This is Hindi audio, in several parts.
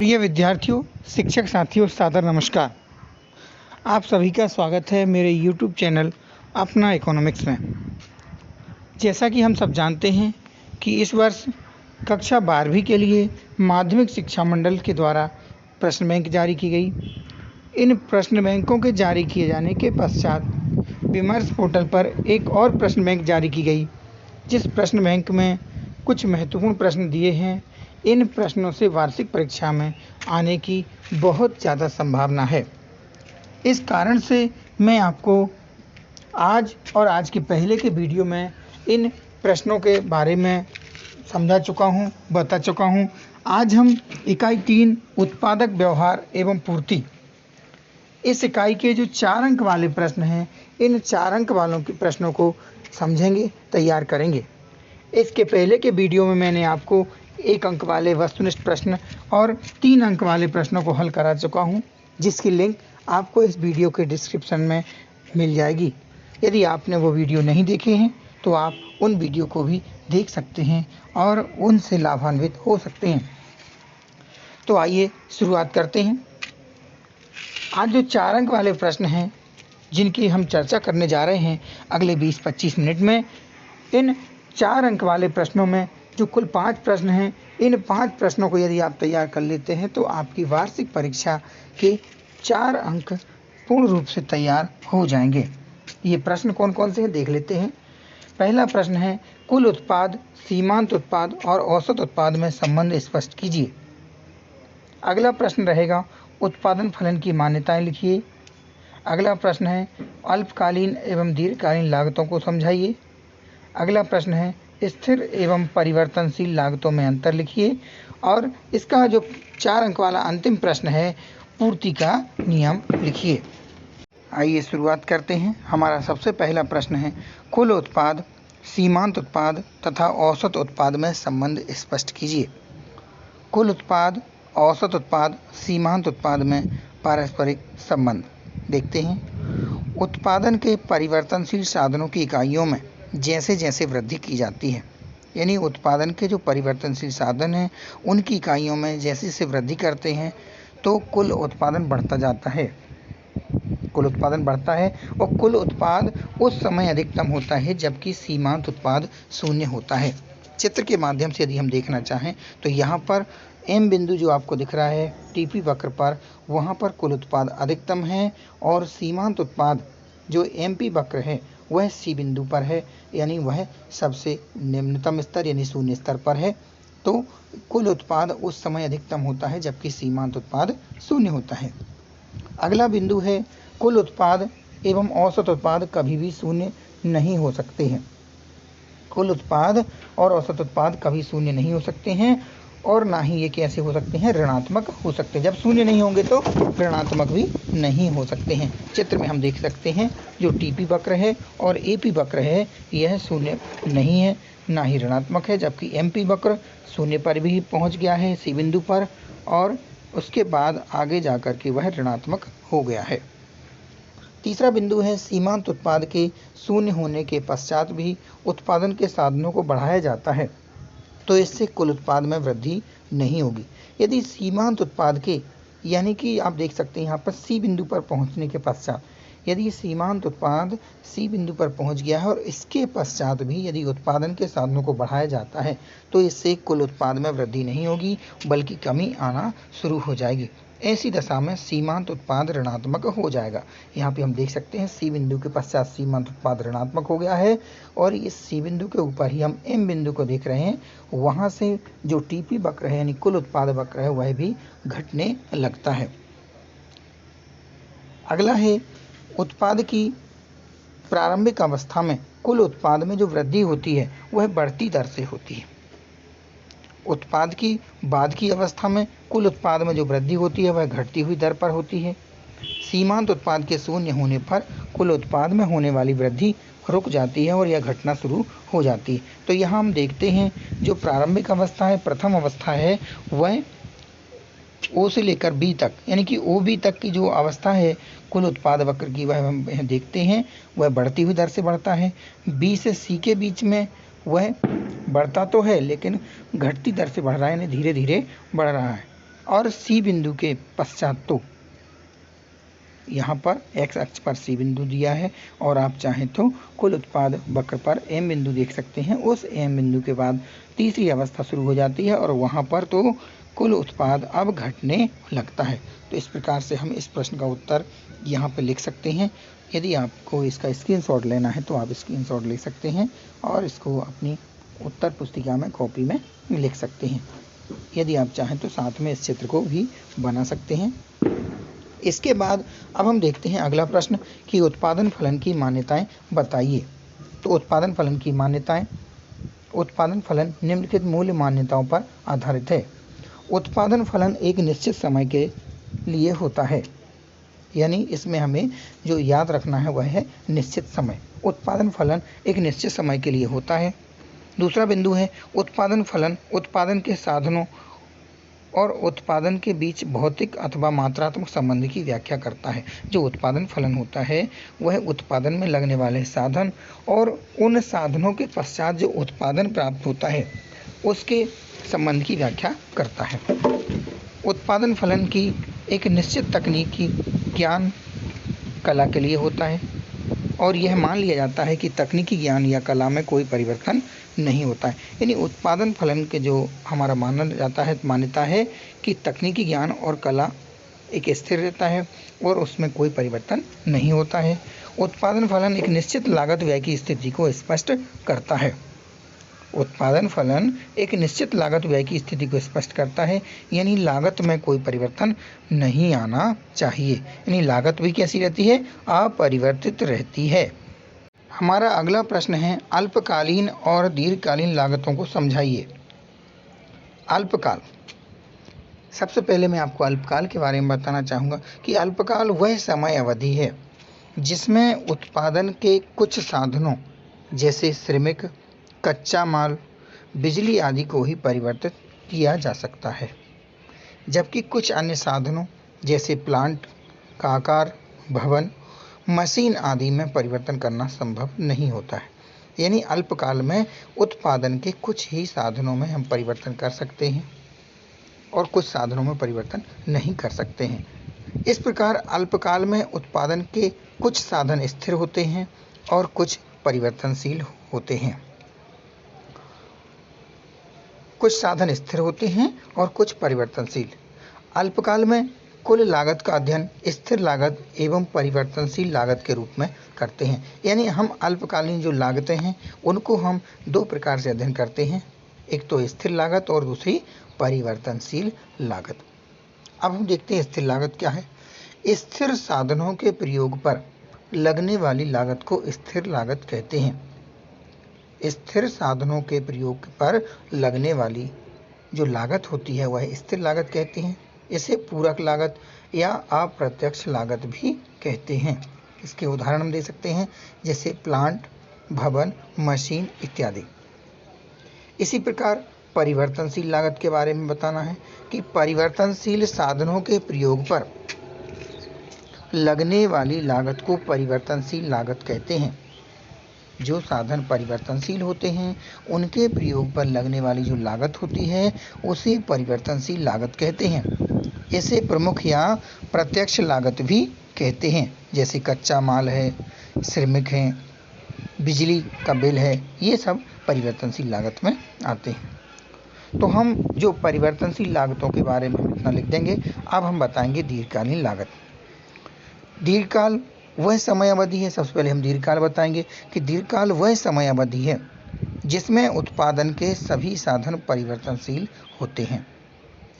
प्रिय विद्यार्थियों, शिक्षक साथियों, सादर नमस्कार। आप सभी का स्वागत है मेरे YouTube चैनल अपना इकोनॉमिक्स में। जैसा कि हम सब जानते हैं कि इस वर्ष कक्षा 12वीं के लिए माध्यमिक शिक्षा मंडल के द्वारा प्रश्न बैंक जारी की गई। इन प्रश्न बैंकों के जारी किए जाने के पश्चात विमर्श पोर्टल पर एक और प्रश्न बैंक जारी की गई, जिस प्रश्न बैंक में कुछ महत्वपूर्ण प्रश्न दिए हैं। इन प्रश्नों से वार्षिक परीक्षा में आने की बहुत ज़्यादा संभावना है। इस कारण से मैं आपको आज के पहले के वीडियो में इन प्रश्नों के बारे में बता चुका हूँ। आज हम इकाई 3 उत्पादक व्यवहार एवं पूर्ति, इस इकाई के जो 4 अंक वाले प्रश्न हैं, इन 4 अंक वालों के प्रश्नों को समझेंगे, तैयार करेंगे। इसके पहले के वीडियो में मैंने आपको 1 अंक वाले वस्तुनिष्ठ प्रश्न और 3 अंक वाले प्रश्नों को हल करा चुका हूं, जिसकी लिंक आपको इस वीडियो के डिस्क्रिप्शन में मिल जाएगी। यदि आपने वो वीडियो नहीं देखे हैं तो आप उन वीडियो को भी देख सकते हैं और उनसे लाभान्वित हो सकते हैं। तो आइए शुरुआत करते हैं। आज जो 4 अंक वाले प्रश्न हैं, जिनकी हम चर्चा करने जा रहे हैं अगले 20-25 मिनट में, इन 4 अंक वाले प्रश्नों में जो कुल 5 प्रश्न हैं, इन 5 प्रश्नों को यदि आप तैयार कर लेते हैं तो आपकी वार्षिक परीक्षा के 4 अंक पूर्ण रूप से तैयार हो जाएंगे। ये प्रश्न कौन कौन से हैं देख लेते हैं। पहला प्रश्न है, कुल उत्पाद, सीमांत उत्पाद और औसत उत्पाद में संबंध स्पष्ट कीजिए। अगला प्रश्न रहेगा, उत्पादन फलन की मान्यताएं लिखिए। अगला प्रश्न है, अल्पकालीन एवं दीर्घकालीन लागतों को समझाइए। अगला प्रश्न है, स्थिर एवं परिवर्तनशील लागतों में अंतर लिखिए। और इसका जो 4 अंक वाला अंतिम प्रश्न है, पूर्ति का नियम लिखिए। आइए शुरुआत करते हैं। हमारा सबसे पहला प्रश्न है, कुल उत्पाद, सीमांत उत्पाद तथा औसत उत्पाद में संबंध स्पष्ट कीजिए। कुल उत्पाद, औसत उत्पाद, सीमांत उत्पाद में पारस्परिक संबंध देखते हैं। उत्पादन के परिवर्तनशील साधनों की इकाइयों में जैसे जैसे वृद्धि की जाती है, यानी उत्पादन के जो परिवर्तनशील साधन हैं उनकी इकाइयों में जैसे जैसे वृद्धि करते हैं तो कुल उत्पादन बढ़ता जाता है। कुल उत्पादन बढ़ता है और कुल उत्पाद उस समय अधिकतम होता है जबकि सीमांत उत्पाद शून्य होता है। चित्र के माध्यम से यदि हम देखना चाहें तो यहाँ पर एम बिंदु जो आपको दिख रहा है टीपी वक्र पर, वहाँ पर कुल उत्पाद अधिकतम है और सीमांत उत्पाद जो एमपी वक्र है वह सी बिंदु पर है, यानी वह सबसे निम्नतम स्तर यानी शून्य स्तर पर है। तो कुल उत्पाद उस समय अधिकतम होता है जबकि सीमांत उत्पाद शून्य होता है। अगला बिंदु है, कुल उत्पाद एवं औसत उत्पाद कभी भी शून्य नहीं हो सकते हैं। कुल उत्पाद और औसत उत्पाद कभी शून्य नहीं हो सकते हैं और ना ही ये कैसे हो सकते हैं, ऋणात्मक हो सकते हैं। जब शून्य नहीं होंगे तो ऋणात्मक भी नहीं हो सकते हैं। चित्र में हम देख सकते हैं जो टीपी वक्र है और एपी वक्र है, यह शून्य नहीं है ना ही ऋणात्मक है, जबकि एमपी वक्र शून्य पर भी पहुंच गया है सी बिंदु पर और उसके बाद आगे जाकर के वह ऋणात्मक हो गया है। तीसरा बिंदु है, सीमांत उत्पाद के शून्य होने के पश्चात भी उत्पादन के साधनों को बढ़ाया जाता है तो इससे कुल उत्पाद में वृद्धि नहीं होगी। यदि सीमांत उत्पाद के, यानी कि आप देख सकते हैं यहाँ पर सी बिंदु पर पहुँचने के पश्चात, यदि सीमांत उत्पाद सी बिंदु पर पहुँच गया है और इसके पश्चात भी यदि उत्पादन के साधनों को बढ़ाया जाता है तो इससे कुल उत्पाद में वृद्धि नहीं होगी बल्कि कमी आना शुरू हो जाएगी। ऐसी दशा में सीमांत उत्पाद ऋणात्मक हो जाएगा। यहाँ पे हम देख सकते हैं सी बिंदु के पश्चात सीमांत उत्पाद ऋणात्मक हो गया है और इस सी बिंदु के ऊपर ही हम एम बिंदु को देख रहे हैं, वहाँ से जो टीपी वक्र है यानी कुल उत्पाद वक्र है वह भी घटने लगता है। अगला है, उत्पाद की प्रारंभिक अवस्था में कुल उत्पाद में जो वृद्धि होती है वह बढ़ती दर से होती है। उत्पाद की बाद की अवस्था में कुल उत्पाद में जो वृद्धि होती है वह घटती हुई दर पर होती है। सीमांत उत्पाद के शून्य होने पर कुल उत्पाद में होने वाली वृद्धि रुक जाती है और यह घटना शुरू हो जाती है। तो यहाँ हम देखते हैं जो प्रारंभिक अवस्था है, प्रथम अवस्था है, वह ओ से लेकर बी तक, यानी कि ओ बी तक की जो अवस्था है कुल उत्पाद वक्र की, वह हम देखते हैं वह बढ़ती हुई दर से बढ़ता है। बी से सी के बीच में वह बढ़ता तो है लेकिन घटती दर से बढ़ रहा है, यानी धीरे धीरे बढ़ रहा है। और सी बिंदु के पश्चात तो यहाँ पर एक्स अक्ष पर सी बिंदु दिया है और आप चाहें तो कुल उत्पाद वक्र पर एम बिंदु देख सकते हैं। उस एम बिंदु के बाद तीसरी अवस्था शुरू हो जाती है और वहाँ पर तो कुल उत्पाद अब घटने लगता है। तो इस प्रकार से हम इस प्रश्न का उत्तर यहाँ पर लिख सकते हैं। यदि आपको इसका स्क्रीनशॉट लेना है तो आप स्क्रीनशॉट ले सकते हैं और इसको अपनी उत्तर पुस्तिका में कॉपी में लिख सकते हैं। यदि आप चाहें तो साथ में इस चित्र को भी बना सकते हैं। इसके बाद अब हम देखते हैं अगला प्रश्न कि उत्पादन फलन की मान्यताएं बताइए। तो उत्पादन फलन की मान्यताएं, उत्पादन फलन निम्नलिखित मूल मान्यताओं पर आधारित है। उत्पादन फलन एक निश्चित समय के लिए होता है, यानी इसमें हमें जो याद रखना है वह है निश्चित समय। उत्पादन फलन एक निश्चित समय के लिए होता है। दूसरा बिंदु है उत्पादन फलन उत्पादन के साधनों और उत्पादन के बीच भौतिक अथवा मात्रात्मक संबंध की व्याख्या करता है। जो उत्पादन फलन होता है वह उत्पादन में लगने वाले साधन और उन साधनों के पश्चात जो उत्पादन प्राप्त होता है उसके संबंध की व्याख्या करता है। उत्पादन फलन की एक निश्चित तकनीकी ज्ञान कला के लिए होता है और यह मान लिया जाता है कि तकनीकी ज्ञान या कला में कोई परिवर्तन नहीं होता है। यानी उत्पादन फलन के जो हमारा माना जाता है मान्यता है कि तकनीकी ज्ञान और कला एक स्थिर रहता है और उसमें कोई परिवर्तन नहीं होता है। उत्पादन फलन एक निश्चित लागत व्यय की स्थिति को स्पष्ट करता है। उत्पादन फलन एक निश्चित लागत व्यय की स्थिति को स्पष्ट करता है, यानी लागत में कोई परिवर्तन नहीं आना चाहिए। यानी लागत भी कैसी रहती है? अपरिवर्तित रहती है। हमारा अगला प्रश्न है अल्पकालीन और दीर्घकालीन लागतों को समझाइए। अल्पकाल, सबसे पहले मैं आपको अल्पकाल के बारे में बताना चाहूँगा कि अल्पकाल वह समय अवधि है जिसमें उत्पादन के कुछ साधनों जैसे श्रमिक, कच्चा माल, बिजली आदि को ही परिवर्तित किया जा सकता है, जबकि कुछ अन्य साधनों जैसे प्लांट का आकार, भवन, मशीन आदि में परिवर्तन करना संभव नहीं होता है। यानी अल्पकाल में उत्पादन के कुछ ही साधनों में हम परिवर्तन कर सकते हैं और कुछ साधनों में परिवर्तन नहीं कर सकते हैं। इस प्रकार अल्पकाल में उत्पादन के कुछ साधन स्थिर होते हैं और कुछ परिवर्तनशील होते हैं। कुछ साधन स्थिर होते हैं और कुछ परिवर्तनशील। अल्पकाल में कुल लागत का अध्ययन स्थिर लागत एवं परिवर्तनशील लागत के रूप में करते हैं। यानी हम अल्पकालीन जो लागतें हैं उनको हम दो प्रकार से अध्ययन करते हैं, एक तो स्थिर लागत और दूसरी परिवर्तनशील लागत। अब हम देखते हैं स्थिर लागत क्या है। स्थिर साधनों के प्रयोग पर लगने वाली लागत को स्थिर लागत कहते हैं। स्थिर साधनों के प्रयोग पर लगने वाली जो लागत होती है वह स्थिर लागत कहते हैं। इसे पूरक लागत या अप्रत्यक्ष लागत भी कहते हैं। इसके उदाहरण हम दे सकते हैं जैसे प्लांट, भवन, मशीन इत्यादि। इसी प्रकार परिवर्तनशील लागत के बारे में बताना है कि परिवर्तनशील साधनों के प्रयोग पर लगने वाली लागत को परिवर्तनशील लागत कहते हैं। जो साधन परिवर्तनशील होते हैं उनके प्रयोग पर लगने वाली जो लागत होती है उसे परिवर्तनशील लागत कहते हैं। इसे प्रमुख या प्रत्यक्ष लागत भी कहते हैं, जैसे कच्चा माल है, श्रमिक हैं, बिजली का बिल है, ये सब परिवर्तनशील लागत में आते हैं। तो हम जो परिवर्तनशील लागतों के बारे में इतना लिख देंगे। अब हम बताएंगे दीर्घकालीन लागत। दीर्घकाल वह समय अवधि है, सबसे पहले हम दीर्घकाल बताएंगे कि दीर्घकाल वह समय अवधि है जिसमें उत्पादन के सभी साधन परिवर्तनशील होते हैं,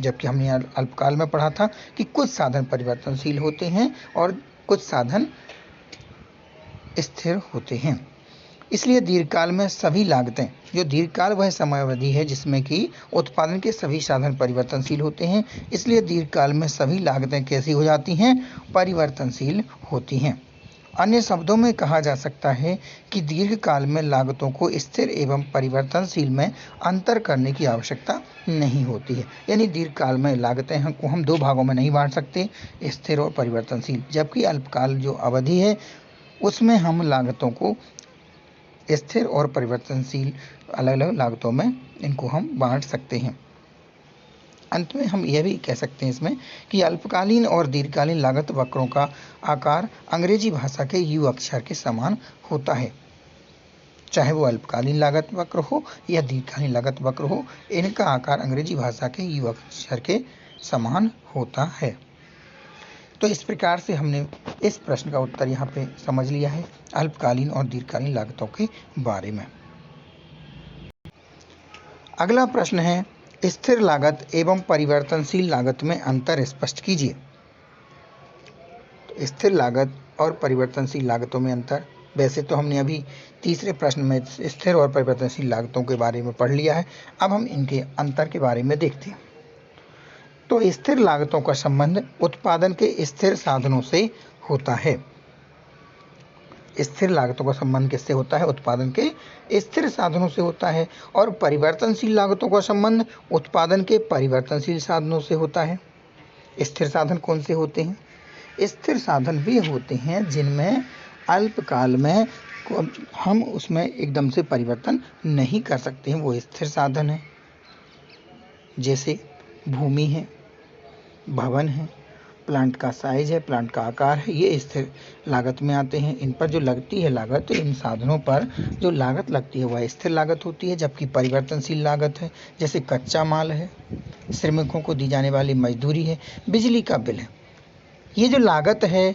जबकि हमने अल्पकाल में पढ़ा था कि कुछ साधन परिवर्तनशील होते हैं और कुछ साधन स्थिर होते हैं। इसलिए दीर्घकाल में सभी लागतें, जो दीर्घकाल वह समय अवधि है जिसमें कि उत्पादन के सभी साधन परिवर्तनशील होते हैं, इसलिए दीर्घकाल में सभी लागतें कैसी हो जाती हैं? परिवर्तनशील होती हैं। अन्य शब्दों में कहा जा सकता है कि दीर्घकाल में लागतों को स्थिर एवं परिवर्तनशील में अंतर करने की आवश्यकता नहीं होती है। यानी दीर्घकाल में लागतें को हम दो भागों में नहीं बांट सकते, स्थिर और परिवर्तनशील, जबकि अल्पकाल जो अवधि है उसमें हम लागतों को स्थिर और परिवर्तनशील अलग अलग लागतों में इनको हम बांट सकते हैं। अंत में हम यह भी कह सकते हैं इसमें कि अल्पकालीन और दीर्घकालीन लागत वक्रों का आकार अंग्रेजी भाषा के यू अक्षर के समान होता है। चाहे वो अल्पकालीन लागत वक्र हो या दीर्घकालीन लागत वक्र हो, इनका आकार अंग्रेजी भाषा के यू अक्षर के समान होता है। तो इस प्रकार से हमने इस प्रश्न का उत्तर यहाँ पे समझ लिया है अल्पकालीन और दीर्घकालीन लागतों के बारे में। अगला प्रश्न है, स्थिर लागत एवं परिवर्तनशील लागत में अंतर स्पष्ट कीजिए। तो स्थिर लागत और परिवर्तनशील लागतों में अंतर, वैसे तो हमने अभी तीसरे प्रश्न में स्थिर और परिवर्तनशील लागतों के बारे में पढ़ लिया है। अब हम इनके अंतर के बारे में देखते हैं। तो स्थिर लागतों का संबंध उत्पादन के स्थिर साधनों से होता है। स्थिर लागतों का संबंध किससे होता है? उत्पादन के स्थिर साधनों से होता है। और परिवर्तनशील लागतों का संबंध उत्पादन के परिवर्तनशील साधनों से होता है। स्थिर साधन कौन से होते हैं? स्थिर साधन वे होते हैं जिनमें अल्पकाल में हम उसमें एकदम से परिवर्तन नहीं कर सकते हैं, वो स्थिर साधन है। जैसे भूमि है, भवन है, प्लांट का साइज है, प्लांट का आकार है, ये स्थिर लागत में आते हैं। इन पर जो लगती है लागत, इन साधनों पर जो लागत लगती है वह स्थिर लागत होती है। जबकि परिवर्तनशील लागत है, जैसे कच्चा माल है, श्रमिकों को दी जाने वाली मजदूरी है, बिजली का बिल है, ये जो लागत है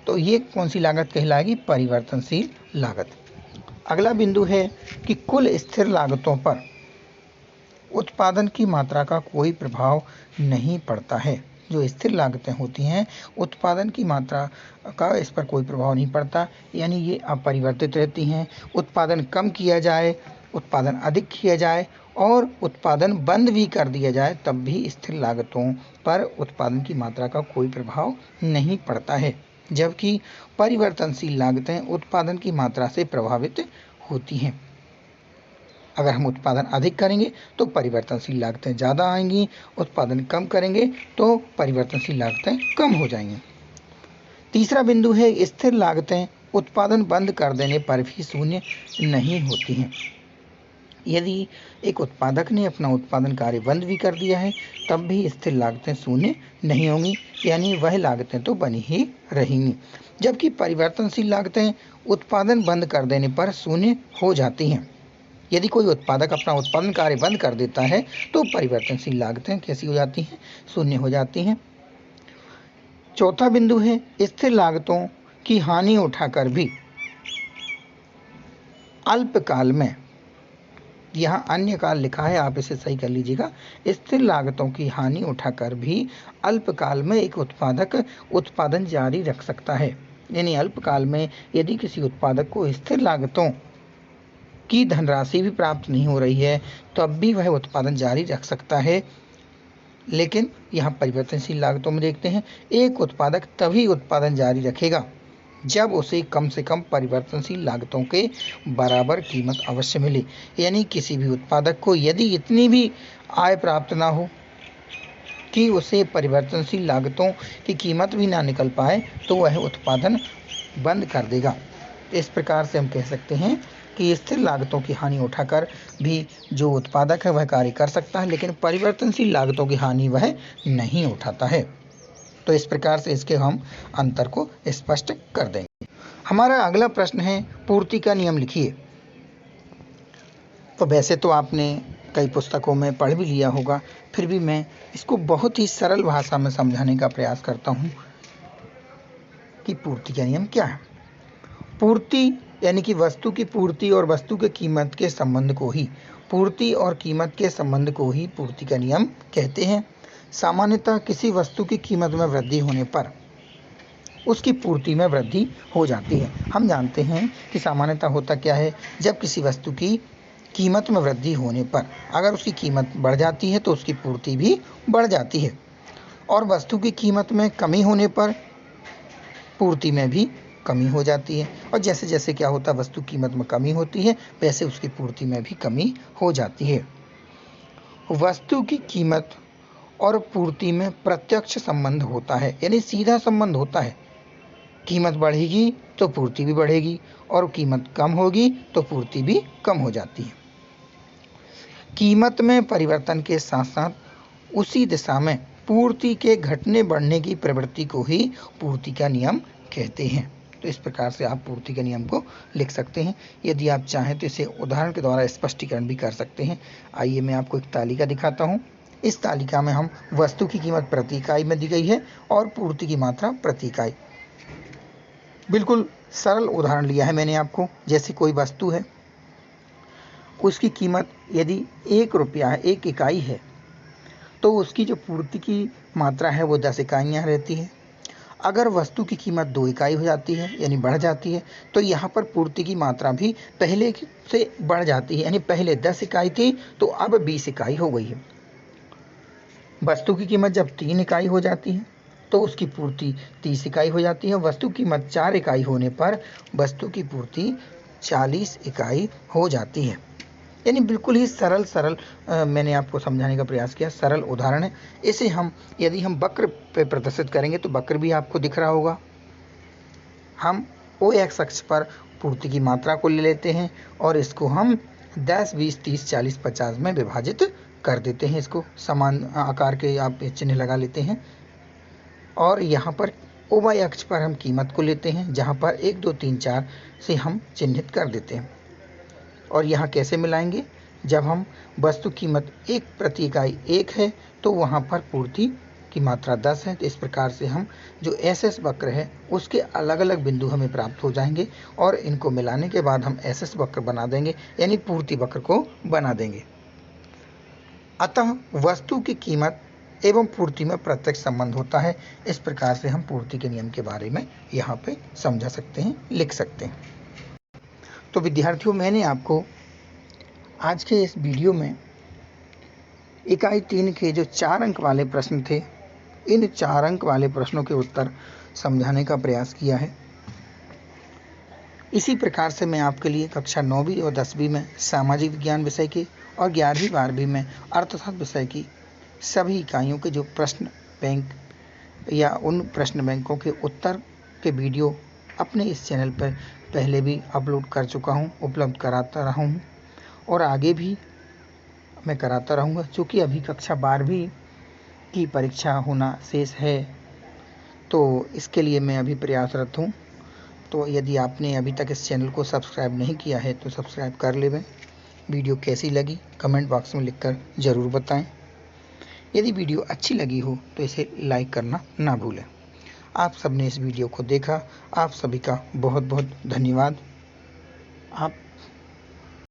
तो ये कौन सी लागत कहलाएगी? परिवर्तनशील लागत। अगला बिंदु है कि कुल स्थिर लागतों पर उत्पादन की मात्रा का कोई प्रभाव नहीं पड़ता है। जो स्थिर लागतें होती हैं, उत्पादन की मात्रा का इस पर कोई प्रभाव नहीं पड़ता, यानी ये अपरिवर्तित रहती हैं। उत्पादन कम किया जाए, उत्पादन अधिक किया जाए और उत्पादन बंद भी कर दिया जाए, तब भी स्थिर लागतों पर उत्पादन की मात्रा का कोई प्रभाव नहीं पड़ता है। जबकि परिवर्तनशील लागतें उत्पादन की मात्रा से प्रभावित होती हैं। अगर हम उत्पादन अधिक करेंगे तो परिवर्तनशील लागतें ज़्यादा आएंगी, उत्पादन कम करेंगे तो परिवर्तनशील लागतें कम हो जाएंगी। तीसरा बिंदु है, स्थिर लागतें उत्पादन बंद कर देने पर भी शून्य नहीं होती हैं। यदि एक उत्पादक ने अपना उत्पादन कार्य बंद भी कर दिया है, तब भी स्थिर लागतें शून्य नहीं होंगी, यानी वह लागतें तो बनी ही रहेंगी। जबकि परिवर्तनशील लागतें उत्पादन बंद कर देने पर शून्य हो जाती हैं। यदि कोई उत्पादक अपना उत्पादन कार्य बंद कर देता है तो परिवर्तनशील लागतें कैसी हो जाती हैं? शून्य हो जाती हैं। चौथा बिंदु है, स्थिर लागतों की हानि उठाकर भी अल्पकाल में, यहाँ अन्य काल लिखा है, आप इसे सही कर लीजिएगा। स्थिर लागतों की हानि उठाकर भी अल्पकाल में एक उत्पादक उत्पादन जारी रख सकता है। यानी अल्पकाल में यदि किसी उत्पादक को स्थिर लागतों की धनराशि भी प्राप्त नहीं हो रही है, तब भी वह उत्पादन जारी रख सकता है। लेकिन यहाँ परिवर्तनशील लागतों में देखते हैं, एक उत्पादक तभी उत्पादन जारी रखेगा जब उसे कम से कम परिवर्तनशील लागतों के बराबर कीमत अवश्य मिले। यानी किसी भी उत्पादक को यदि इतनी भी आय प्राप्त ना हो कि उसे परिवर्तनशील लागतों की कीमत भी ना निकल पाए, तो वह उत्पादन बंद कर देगा। इस प्रकार से हम कह सकते हैं कि स्थिर लागतों की हानि उठाकर भी जो उत्पादक है वह कार्य कर सकता है, लेकिन परिवर्तनशील लागतों की हानि वह नहीं उठाता है। तो इस प्रकार से इसके हम अंतर को स्पष्ट कर देंगे। हमारा अगला प्रश्न है, पूर्ति का नियम लिखिए। तो वैसे तो आपने कई पुस्तकों में पढ़ भी लिया होगा, फिर भी मैं इसको बहुत ही सरल भाषा में समझाने का प्रयास करता हूँ कि पूर्ति का नियम क्या है। पूर्ति यानी कि वस्तु की पूर्ति और वस्तु के कीमत के संबंध को ही, पूर्ति और कीमत के संबंध को ही पूर्ति का नियम कहते हैं। सामान्यतः किसी वस्तु की कीमत में वृद्धि होने पर उसकी पूर्ति में वृद्धि हो जाती है। हम जानते हैं कि सामान्यतः होता क्या है, जब किसी वस्तु की कीमत में वृद्धि होने पर अगर उसकी कीमत बढ़ जाती है तो उसकी पूर्ति भी बढ़ जाती है, और वस्तु की कीमत में कमी होने पर पूर्ति में भी कमी हो जाती है। और जैसे जैसे क्या होता है, वस्तु कीमत में कमी होती है, वैसे उसकी पूर्ति में भी कमी हो जाती है। वस्तु की कीमत और पूर्ति में प्रत्यक्ष संबंध होता है, यानी सीधा संबंध होता है। कीमत बढ़ेगी तो पूर्ति भी बढ़ेगी, और कीमत कम होगी तो पूर्ति भी कम हो जाती है। कीमत में परिवर्तन के साथ साथ उसी दिशा में पूर्ति के घटने बढ़ने की प्रवृत्ति को ही पूर्ति का नियम कहते हैं। तो इस प्रकार से आप पूर्ति के नियम को लिख सकते हैं। यदि आप चाहें तो इसे उदाहरण के द्वारा स्पष्टीकरण भी कर सकते हैं। आइए मैं आपको एक तालिका दिखाता हूँ। इस तालिका में हम वस्तु की कीमत प्रति इकाई में दी गई है और पूर्ति की मात्रा प्रति इकाई। बिल्कुल सरल उदाहरण लिया है मैंने आपको। जैसे कोई वस्तु है, उसकी कीमत यदि 1 रुपया है, 1 इकाई है, तो उसकी जो पूर्ति की मात्रा है वो 10 इकाइयाँ रहती है। अगर वस्तु की कीमत 2 इकाई हो जाती है यानी बढ़ जाती है, तो यहाँ पर पूर्ति की मात्रा भी पहले से बढ़ जाती है, यानी पहले 10 इकाई थी तो अब 20 इकाई हो गई है। वस्तु की कीमत जब 3 इकाई हो जाती है तो उसकी पूर्ति 30 इकाई हो जाती है। वस्तु की कीमत 4 इकाई होने पर वस्तु की पूर्ति 40 इकाई हो जाती है। यानी बिल्कुल ही सरल मैंने आपको समझाने का प्रयास किया। सरल उदाहरण है। इसे हम यदि हम वक्र पे प्रदर्शित करेंगे तो वक्र भी आपको दिख रहा होगा। हम ओ एक्स अक्ष पर पूर्ति की मात्रा को ले लेते हैं और इसको हम 10, 20, 30, 40, 50 में विभाजित कर देते हैं। इसको समान आकार के आप चिन्ह लगा लेते हैं और यहाँ पर ओ वाई अक्ष पर हम कीमत को लेते हैं, जहाँ पर 1, 2, 3, 4 से हम चिन्हित कर देते हैं। और यहाँ कैसे मिलाएंगे? जब हम वस्तु कीमत 1 प्रति इकाई 1 है तो वहाँ पर पूर्ति की मात्रा 10 है। तो इस प्रकार से हम जो एस एस वक्र है उसके अलग अलग बिंदु हमें प्राप्त हो जाएंगे और इनको मिलाने के बाद हम एस एस वक्र बना देंगे, यानी पूर्ति वक्र को बना देंगे। अतः वस्तु की कीमत एवं पूर्ति में प्रत्यक्ष संबंध होता है। इस प्रकार से हम पूर्ति के नियम के बारे में यहाँ पे समझा सकते हैं, लिख सकते हैं। तो विद्यार्थियों, मैंने आपको आज के इस वीडियो में इकाई 3 के जो 4 अंक वाले प्रश्न थे, इन 4 अंक वाले प्रश्नों के उत्तर समझाने का प्रयास किया है। इसी प्रकार से मैं आपके लिए कक्षा 9वीं और 10वीं में सामाजिक विज्ञान विषय के और 11वीं 12वीं में अर्थशास्त्र विषय की सभी इकाइयों के जो प्रश्न बैंक या उन प्रश्न बैंकों के उत्तर के वीडियो अपने इस चैनल पर पहले भी अपलोड कर चुका हूँ, उपलब्ध कराता रहा हूँ और आगे भी मैं कराता रहूँगा। चूँकि अभी कक्षा 12वीं की परीक्षा होना शेष है, तो इसके लिए मैं अभी प्रयासरत हूँ। तो यदि आपने अभी तक इस चैनल को सब्सक्राइब नहीं किया है तो सब्सक्राइब कर लें। वीडियो कैसी लगी कमेंट बॉक्स में लिखकर ज़रूर बताएं। यदि वीडियो अच्छी लगी हो तो इसे लाइक करना ना भूलें। आप सबने इस वीडियो को देखा, आप सभी का बहुत बहुत धन्यवाद। आप